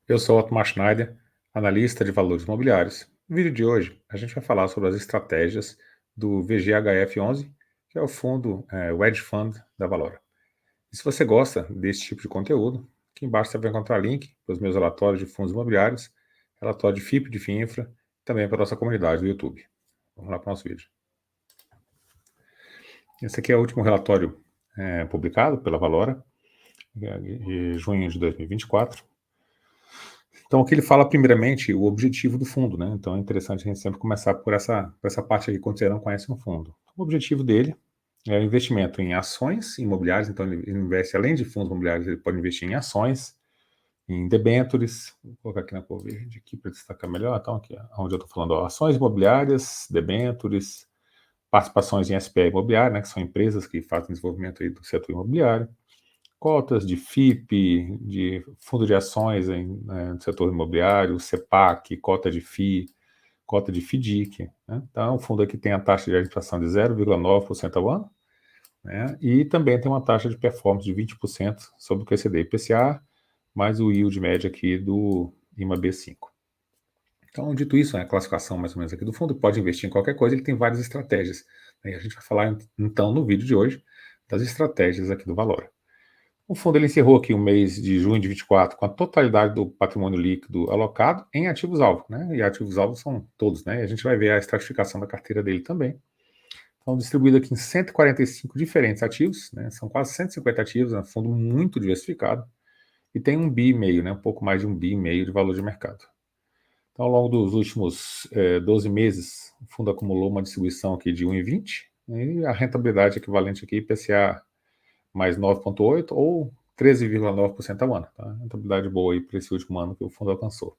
Eu sou o Otmar Schneider, analista de valores imobiliários. No vídeo de hoje, a gente vai falar sobre as estratégias do VGHF11, que é o fundo Wedge Fund da Valora. E se você gosta desse tipo de conteúdo, aqui embaixo você vai encontrar link para os meus relatórios de fundos imobiliários, relatório de FIP, de FIINFRA, e também para a nossa comunidade do YouTube. Vamos lá para o nosso vídeo. Esse aqui é o último relatório publicado pela Valora, de junho de 2024. Então, aqui ele fala, primeiramente, o objetivo do fundo, né? Então, é interessante a gente sempre começar por essa parte aqui, quando você não conhece um fundo. O objetivo dele é o investimento em ações imobiliárias, então ele investe, além de fundos imobiliários, ele pode investir em ações, em debêntures, vou colocar aqui na cor verde aqui para destacar melhor, então aqui, onde eu estou falando, ó, ações imobiliárias, debêntures, participações em SPE imobiliária, né, que são empresas que fazem desenvolvimento aí do setor imobiliário, cotas de FIP, de fundo de ações no setor imobiliário, CEPAC, cota de FI, cota de FDIC. Né? Então, o fundo aqui tem a taxa de administração de 0,9% ao ano, né? E também tem uma taxa de performance de 20% sobre o QCD e IPCA, mais o yield médio aqui do IMAB5. Então, dito isso, a classificação mais ou menos aqui do fundo, pode investir em qualquer coisa, ele tem várias estratégias. E a gente vai falar, então, no vídeo de hoje, das estratégias aqui do Valora. O fundo ele encerrou aqui o mês de junho de 24 com a totalidade do patrimônio líquido alocado em ativos-alvo, né? E ativos-alvo são todos, né? E a gente vai ver a estratificação da carteira dele também. Então, distribuído aqui em 145 diferentes ativos, né? São quase 150 ativos, é um fundo muito diversificado. E tem 1,5 bi, né? Um pouco mais de 1,5 bi de valor de mercado. Então, ao longo dos últimos 12 meses, o fundo acumulou uma distribuição aqui de 1,20, e a rentabilidade equivalente aqui, IPCA mais 9,8% ou 13,9% ao ano. Tá? Rentabilidade boa aí para esse último ano que o fundo alcançou.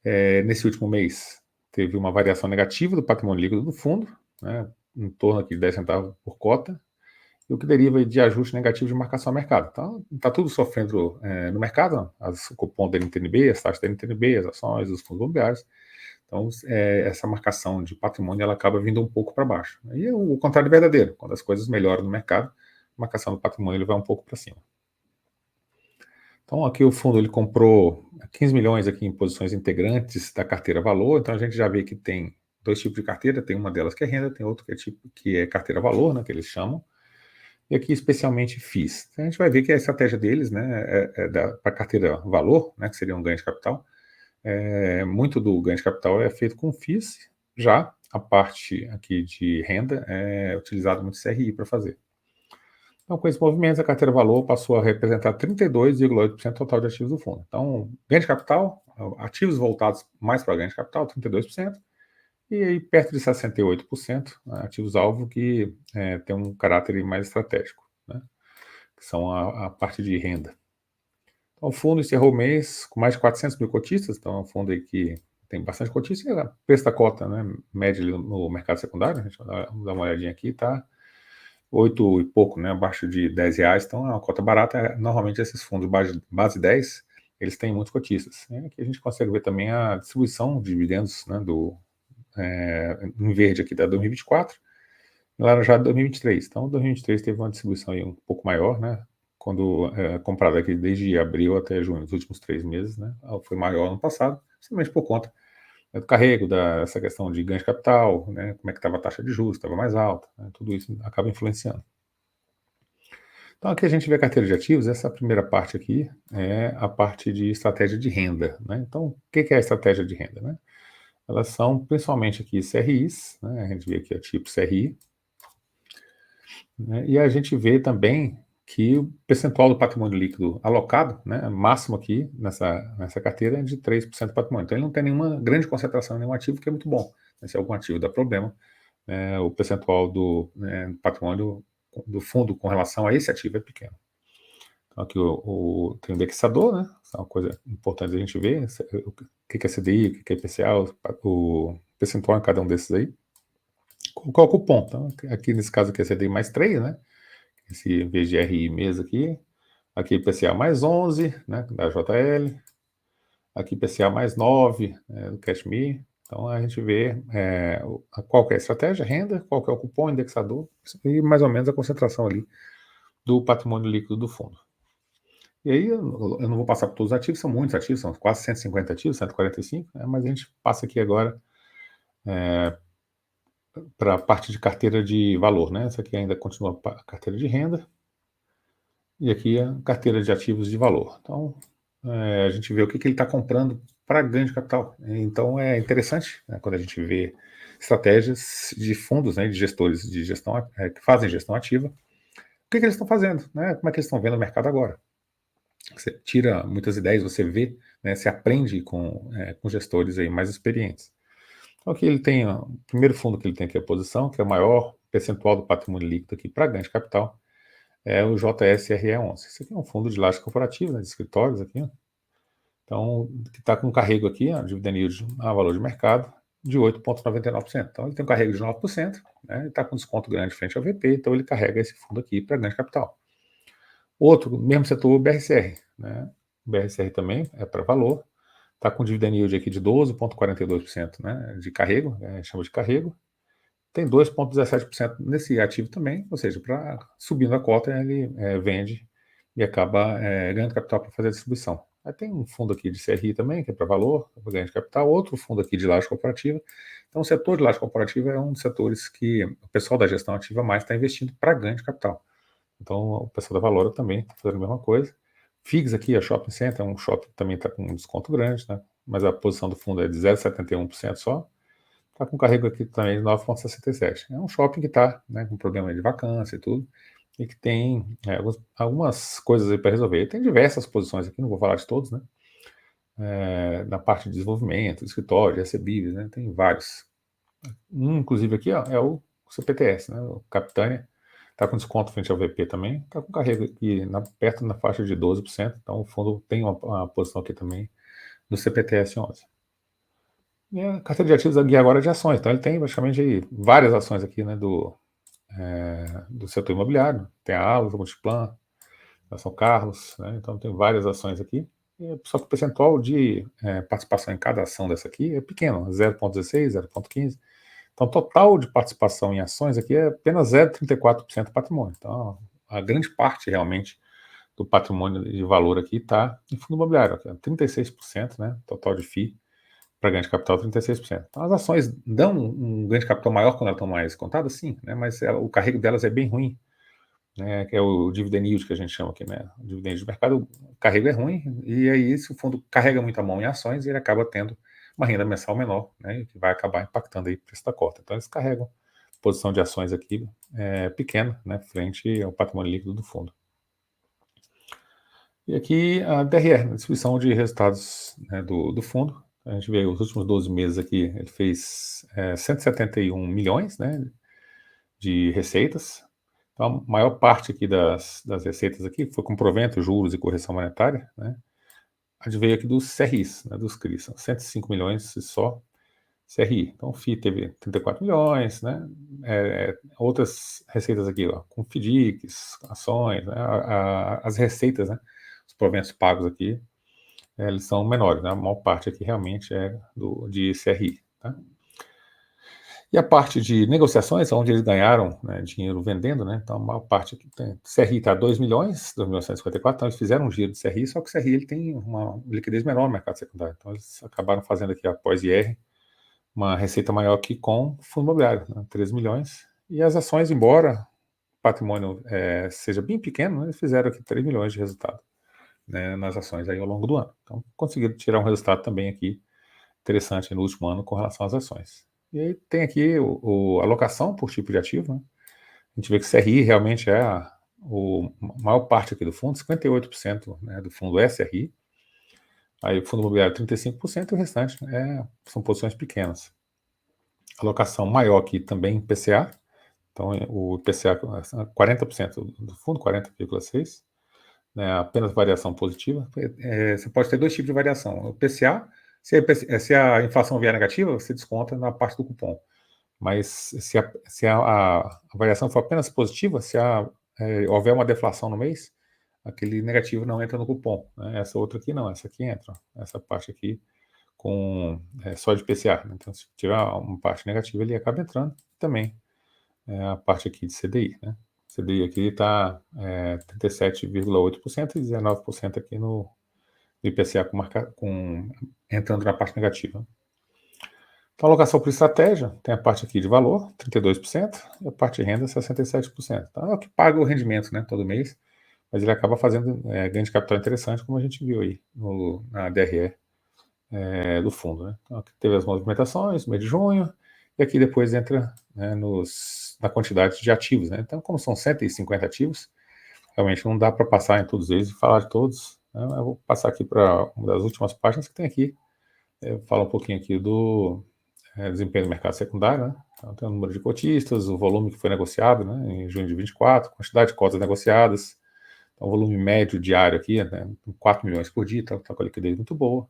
Nesse último mês, teve uma variação negativa do patrimônio líquido do fundo, né, em torno aqui de 10 centavos por cota, e o que deriva de ajuste negativo de marcação ao mercado. Então, está tudo sofrendo no mercado, o cupom da NTNB, as taxas da NTNB, as ações, os fundos imobiliários. Então, essa marcação de patrimônio ela acaba vindo um pouco para baixo. E o contrário é verdadeiro. Quando as coisas melhoram no mercado, a marcação do patrimônio ele vai um pouco para cima. Então, aqui o fundo ele comprou 15 milhões aqui em posições integrantes da carteira valor. Então, a gente já vê que tem dois tipos de carteira. Tem uma delas que é renda, tem outra que é carteira valor, né, que eles chamam. E aqui, especialmente, FIIs. Então, a gente vai ver que a estratégia deles, né, para a carteira valor, né, que seria um ganho de capital, muito do ganho de capital é feito com FIIs, já a parte aqui de renda é utilizado muito CRI para fazer. Então, com esse movimento, a carteira valor passou a representar 32,8% total de ativos do fundo. Então, ganho de capital, ativos voltados mais para ganho de capital, 32%, e aí perto de 68%, ativos-alvo que tem um caráter mais estratégico, né, que são a parte de renda. Então, o fundo encerrou o mês com mais de 400 mil cotistas, então é um fundo aí que tem bastante cotista, e o preço da cota, né, média no mercado secundário, a gente vai dar uma olhadinha aqui, tá 8 e pouco, né, abaixo de R$10, então é uma cota barata. Normalmente esses fundos base 10, eles têm muitos cotistas. Aqui a gente consegue ver também a distribuição de dividendos, né, em verde aqui da 2024, em laranjado 2023. Então 2023 teve uma distribuição aí um pouco maior, né, quando comprado aqui desde abril até junho, nos últimos 3 meses, né, foi maior ano passado, simplesmente por conta do carrego, dessa questão de ganho de capital, né, como é que estava a taxa de juros, estava mais alta, né, tudo isso acaba influenciando. Então aqui a gente vê a carteira de ativos, essa primeira parte aqui é a parte de estratégia de renda, né? Então, o que é a estratégia de renda, né? Elas são principalmente aqui CRIs, né? A gente vê aqui o tipo CRI, né? E a gente vê também que o percentual do patrimônio líquido alocado, né, máximo aqui nessa carteira é de 3% do patrimônio. Então ele não tem nenhuma grande concentração em nenhum ativo, que é muito bom. Se algum ativo dá problema, o percentual do patrimônio do fundo com relação a esse ativo é pequeno. Então aqui tem o indexador, né? Isso é uma coisa importante a gente ver, o que é CDI, o que é IPCA, o percentual em cada um desses aí. Qual é o cupom? Então, aqui nesse caso aqui é CDI mais 3, né? Esse VGRI mês aqui. Aqui IPCA mais 11, né? Da JL. Aqui IPCA mais 9, do CashMe. Então a gente vê qual que é a estratégia, renda, qual que é o cupom, indexador, e mais ou menos a concentração ali do patrimônio líquido do fundo. E aí eu não vou passar por todos os ativos, são muitos ativos, são quase 150 ativos, 145, né, mas a gente passa aqui agora para a parte de carteira de valor, né? Essa aqui ainda continua a carteira de renda, e aqui a carteira de ativos de valor. Então, a gente vê o que ele está comprando para ganho de capital. Então, é interessante, né, quando a gente vê estratégias de fundos, né, de gestores de gestão, que fazem gestão ativa, o que eles estão fazendo, né? Como é que eles estão vendo o mercado agora? Você tira muitas ideias, você vê, né, você aprende com gestores aí mais experientes. Então, aqui ele tem, ó, o primeiro fundo que ele tem aqui a posição, que é o maior percentual do patrimônio líquido aqui para ganho de capital, é o JSRE11. Esse aqui é um fundo de laje corporativa, né, de escritórios aqui, ó. Então, que está com um carrego aqui, ó, dividend yield a valor de mercado, de 8,99%. Então, ele tem um carrego de 9%, né, ele está com desconto grande frente ao VP, então ele carrega esse fundo aqui para ganho de capital. Outro, mesmo setor, o BRCR, né, o BRCR também é para valor, está com dividend yield aqui de 12,42%, né, de carrego, chama de carrego, tem 2,17% nesse ativo também, ou seja, subindo a cota, ele vende e acaba ganhando capital para fazer a distribuição. Aí tem um fundo aqui de CRI também, que é para valor, para ganho de capital, outro fundo aqui de laje corporativa. Então, o setor de laje corporativa é um dos setores que o pessoal da gestão ativa mais está investindo para ganho de capital. Então, o pessoal da Valora também está fazendo a mesma coisa. FIGS aqui, a Shopping Center, é um shopping que também está com um desconto grande, né? Mas a posição do fundo é de 0,71% só. Está com carrego aqui também de 9,67. É um shopping que está, né, com problema de vacância e tudo, e que tem algumas coisas aí para resolver. Tem diversas posições aqui, não vou falar de todos, né? Na parte de desenvolvimento, escritório, recebíveis, né? Tem vários. Inclusive aqui, ó, é o CPTS, né? O Capitânia. Está com desconto frente ao VP também. Está com carrego aqui perto na faixa de 12%. Então o fundo tem uma posição aqui também no CPTS 11. E a carteira de ativos aqui agora é de ações. Então ele tem praticamente aí várias ações aqui, né, do setor imobiliário. Tem a Allos, a Multiplan, a São Carlos, né? Então tem várias ações aqui. Só que o percentual de participação em cada ação dessa aqui é pequeno, 0,16, 0,15. Então, o total de participação em ações aqui é apenas 0,34% do patrimônio. Então, a grande parte, realmente, do patrimônio de valor aqui está em fundo imobiliário, que é 36%, né? Total de FII para ganho de capital, 36%. Então, as ações dão um ganho de capital maior quando elas estão mais contadas, sim, né? Mas o carrego delas é bem ruim, né? Que é o dividend yield que a gente chama aqui, né? O dividend de mercado, o carrego é ruim, e aí, se o fundo carrega muita mão em ações, ele acaba tendo uma renda mensal menor, né, que vai acabar impactando aí o preço da cota. Então, eles carregam posição de ações aqui pequena, né, frente ao patrimônio líquido do fundo. E aqui a DRE, a distribuição de resultados, né, do fundo. A gente vê os últimos 12 meses aqui, ele fez 171 milhões, né, de receitas. Então, a maior parte aqui das receitas aqui foi com provento, juros e correção monetária, né, adveio aqui dos CRIs, né, dos CRIs, são 105 milhões só CRI. Então, o FII teve 34 milhões, né? Outras receitas aqui, ó, com FDICs, ações, né? As receitas, né? Os proventos pagos aqui, eles são menores, né? A maior parte aqui realmente é de CRI, tá? E a parte de negociações, onde eles ganharam, né, dinheiro vendendo, né? Então, a maior parte aqui tem. CRI está 2 milhões, 2.954, então eles fizeram um giro de CRI, só que o CRI ele tem uma liquidez menor no mercado secundário. Então, eles acabaram fazendo aqui, após IR, uma receita maior que com fundo imobiliário, né, 13 milhões. E as ações, embora o patrimônio seja bem pequeno, né, eles fizeram aqui 3 milhões de resultado, né, nas ações aí ao longo do ano. Então, conseguiram tirar um resultado também aqui interessante no último ano com relação às ações. E aí tem aqui a alocação por tipo de ativo, né? A gente vê que o CRI realmente é a maior parte aqui do fundo, 58%, né, do fundo é CRI. Aí o fundo imobiliário 35% e o restante são posições pequenas. Alocação maior aqui também em PCA. Então, o IPCA 40% do fundo, 40,6%, né, apenas variação positiva. Você pode ter dois tipos de variação. O PCA, se a inflação vier negativa, você desconta na parte do cupom. Mas se a variação for apenas positiva, se houver uma deflação no mês, aquele negativo não entra no cupom, né? Essa outra aqui não, essa aqui entra. Essa parte aqui só de PCA. Né? Então, se tiver uma parte negativa, ele acaba entrando também. A parte aqui de CDI, né? CDI aqui está 37,8% e 19% aqui no IPCA entrando na parte negativa. Então, alocação por estratégia, tem a parte aqui de valor, 32%, e a parte de renda, 67%. Então, é o que paga o rendimento, né, todo mês, mas ele acaba fazendo ganho de capital interessante, como a gente viu aí na DRE do fundo, né. Então, aqui teve as movimentações no mês de junho, e aqui depois entra, né, na quantidade de ativos, né. Então, como são 150 ativos, realmente não dá para passar em todos eles e falar de todos, né. Eu vou passar aqui para uma das últimas páginas que tem aqui, fala um pouquinho aqui do desempenho do mercado secundário, né? Então, tem o número de cotistas, o volume que foi negociado, né, em junho de 24, quantidade de cotas negociadas, então, o volume médio diário aqui, né, 4 milhões por dia, está com a liquidez muito boa,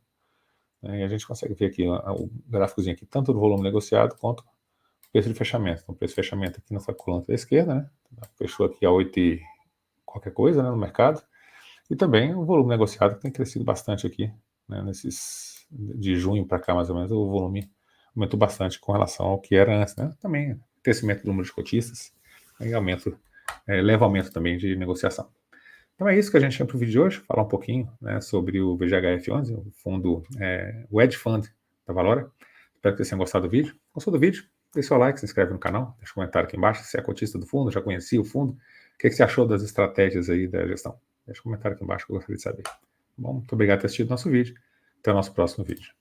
né, e a gente consegue ver aqui o gráficozinho aqui, tanto do volume negociado quanto o preço de fechamento. Então, o preço de fechamento aqui nessa coluna da esquerda, né, fechou aqui a 8 e qualquer coisa, né, no mercado, e também o volume negociado que tem crescido bastante aqui, né, de junho para cá, mais ou menos, o volume aumentou bastante com relação ao que era antes, né? Também crescimento do número de cotistas, aí leva aumento também de negociação. Então é isso que a gente tinha para o vídeo de hoje, falar um pouquinho, né, sobre o VGHF11, o fundo, o Hedge Fund da Valora. Espero que vocês tenham gostado do vídeo. Gostou do vídeo? Deixa o seu like, se inscreve no canal, deixa um comentário aqui embaixo se é cotista do fundo, já conhecia o fundo, o que você achou das estratégias aí da gestão? Deixa um comentário aqui embaixo que eu gostaria de saber. Bom, muito obrigado por ter assistido o nosso vídeo. Até o nosso próximo vídeo.